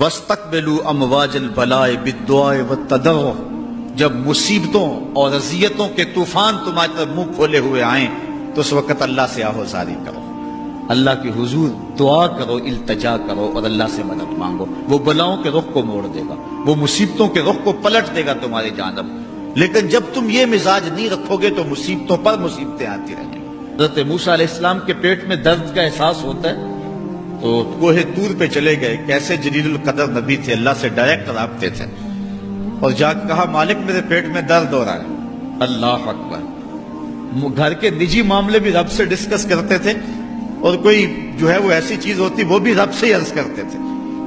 وَاسْتَقْبِلُوا أَمْوَاجَ الْبَلَاءِ بِالدُّعَاءِ وَالتَّضَرُّعِ، جب مصیبتوں اور اذیتوں کے طوفان تمہاری طرف منہ کھولے ہوئے آئیں تو اس وقت اللہ سے آہوزاری کرو، اللہ کے حضور دعا کرو، التجا کرو اور اللہ سے مدد مانگو۔ وہ بلاؤں کے رخ کو موڑ دے گا، وہ مصیبتوں کے رخ کو پلٹ دے گا تمہاری جانب۔ لیکن جب تم یہ مزاج نہیں رکھو گے تو مصیبتوں پر مصیبتیں آتی رہیں گی۔ حضرت موسیٰ علیہ السلام کے پیٹ میں درد کا احساس ہوتا ہے تو کوہ طور پہ چلے گئے، کیسے جلیل القدر نبی تھے، اللہ سے ڈائریکٹ رابطے تھے، اور جا کے کہا مالک میرے پیٹ میں درد ہو رہا ہے۔ اللہ اکبر۔ گھر کے نجی معاملے بھی رب سے ڈسکس کرتے تھے، اور کوئی جو ہے وہ ایسی چیز ہوتی وہ بھی رب سے ہی عرض کرتے تھے۔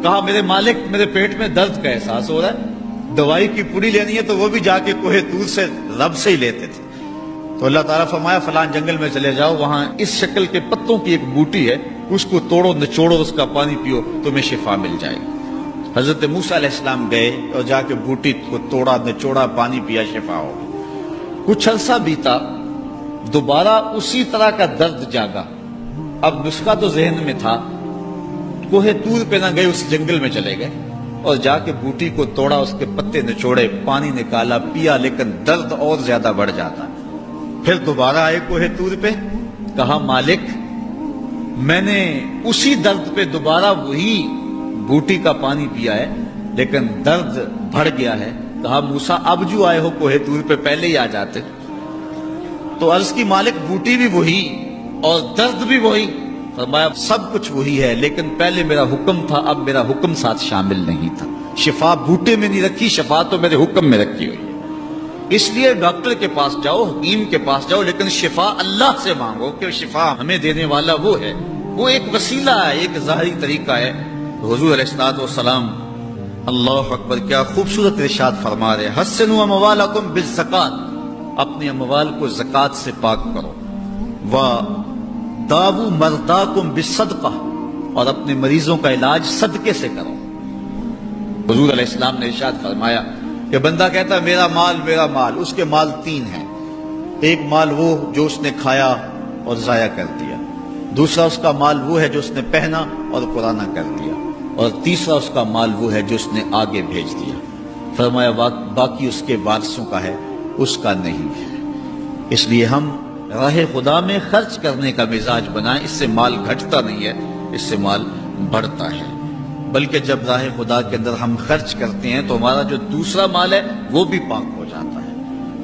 کہا میرے مالک میرے پیٹ میں درد کا احساس ہو رہا ہے، دوائی کی پوری لینی ہے، تو وہ بھی جا کے کوہ طور سے رب سے ہی لیتے تھے۔ تو اللہ تعالیٰ فرمایا فلان جنگل میں چلے جاؤ، وہاں اس شکل کے پتوں کی ایک بوٹی ہے، اس کو توڑو نچوڑو، اس کا پانی پیو، تمہیں شفا مل جائے گی۔ حضرت موسیٰ علیہ السلام گئے اور جا کے بوٹی کو توڑا نچوڑا، پانی پیا، شفا ہو گئی۔ کچھ عرصہ بیتا، دوبارہ اسی طرح کا درد جاگا۔ اب نسخہ تو ذہن میں تھا، کوہ طور پہ نہ گئے، اس جنگل میں چلے گئے اور جا کے بوٹی کو توڑا، اس کے پتے نچوڑے، پانی نکالا، پیا، لیکن درد اور زیادہ بڑھ جاتا۔ پھر دوبارہ آئے کوہ طور پہ، کہا مالک میں نے اسی درد پہ دوبارہ وہی بوٹی کا پانی پیا ہے، لیکن درد بڑھ گیا ہے۔ کہا موسیٰ اب جو آئے ہو کوہ طور پہ پہلے ہی آ جاتے۔ تو عرض کی مالک بوٹی بھی وہی اور درد بھی وہی۔ فرمایا سب کچھ وہی ہے، لیکن پہلے میرا حکم تھا، اب میرا حکم ساتھ شامل نہیں تھا۔ شفا بوٹے میں نہیں رکھی، شفا تو میرے حکم میں رکھی ہوئی ہے۔ اس لیے ڈاکٹر کے پاس جاؤ، حکیم کے پاس جاؤ، لیکن شفا اللہ سے مانگو، کہ شفا ہمیں دینے والا وہ ہے۔ وہ ایک وسیلہ ہے، ایک ظاہری طریقہ ہے۔ حضور علیہ الصلوۃ والسلام، اللہ اکبر، کیا خوبصورت ارشاد فرما رہے، حسنوا اموالکم بالزکات، اپنے اموال کو زکات سے پاک کرو، وداووا مرضاکم بالصدقہ، اور اپنے مریضوں کا علاج صدقے سے کرو۔ حضور علیہ السلام نے ارشاد فرمایا کہ بندہ کہتا ہے میرا مال، اس کے مال تین ہیں۔ ایک مال وہ جو اس نے کھایا اور ضائع کر دیا، دوسرا اس کا مال وہ ہے جو اس نے پہنا اور پرانا کر دیا، اور تیسرا اس کا مال وہ ہے جو اس نے آگے بھیج دیا۔ فرمایا باقی اس کے وارثوں کا ہے، اس کا نہیں ہے۔ اس لیے ہم راہ خدا میں خرچ کرنے کا مزاج بنائیں، اس سے مال گھٹتا نہیں ہے، اس سے مال بڑھتا ہے۔ بلکہ جب راہ خدا کے اندر ہم خرچ کرتے ہیں تو ہمارا جو دوسرا مال ہے وہ بھی پاک ہو جاتا ہے۔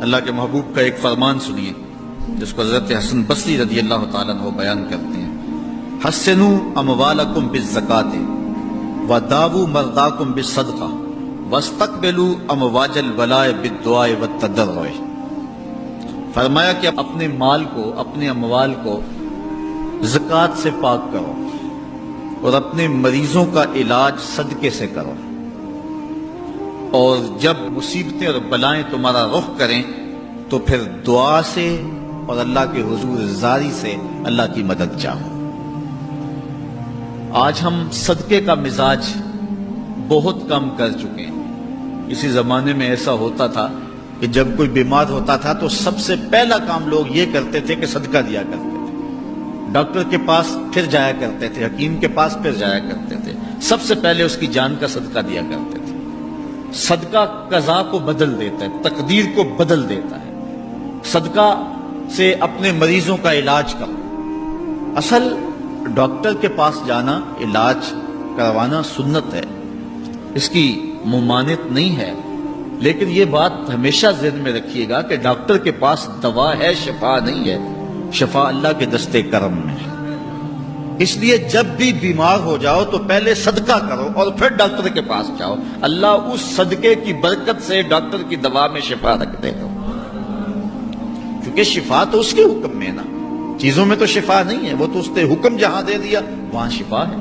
اللہ کے محبوب کا ایک فرمان سنیے جس کو حضرت حسن بصری رضی اللہ تعالیٰ عنہ بیان کرتے ہیں، حسنوا اموالکم بالزکات وداووا مرضاکم بالصدقہ واستقبلوا امواج البلاء بالدعاء والتضرع۔ فرمایا کہ اپنے مال کو، اپنے اموال کو زکات سے پاک کرو، اور اپنے مریضوں کا علاج صدقے سے کرو، اور جب مصیبتیں اور بلائیں تمہارا رخ کریں تو پھر دعا سے اور اللہ کے حضور زاری سے اللہ کی مدد چاہو۔ آج ہم صدقے کا مزاج بہت کم کر چکے ہیں۔ اسی زمانے میں ایسا ہوتا تھا کہ جب کوئی بیمار ہوتا تھا تو سب سے پہلا کام لوگ یہ کرتے تھے کہ صدقہ دیا کرتے تھے، ڈاکٹر کے پاس پھر جایا کرتے تھے، حکیم کے پاس پھر جایا کرتے تھے، سب سے پہلے اس کی جان کا صدقہ دیا کرتے تھے۔ صدقہ قضا کو بدل دیتا ہے، تقدیر کو بدل دیتا ہے۔ صدقہ سے اپنے مریضوں کا علاج کرو۔ اصل ڈاکٹر کے پاس جانا، علاج کروانا سنت ہے، اس کی ممانعت نہیں ہے، لیکن یہ بات ہمیشہ ذہن میں رکھیے گا کہ ڈاکٹر کے پاس دوا ہے، شفا نہیں ہے، شفا اللہ کے دستے کرم میں ہے۔ اس لیے جب بھی بیمار ہو جاؤ تو پہلے صدقہ کرو اور پھر ڈاکٹر کے پاس جاؤ، اللہ اس صدقے کی برکت سے ڈاکٹر کی دوا میں شفا رکھ دے گا، کیونکہ شفا تو اس کے حکم میں ہے نا، چیزوں میں تو شفا نہیں ہے، وہ تو اس نے حکم جہاں دے دیا وہاں شفا ہے۔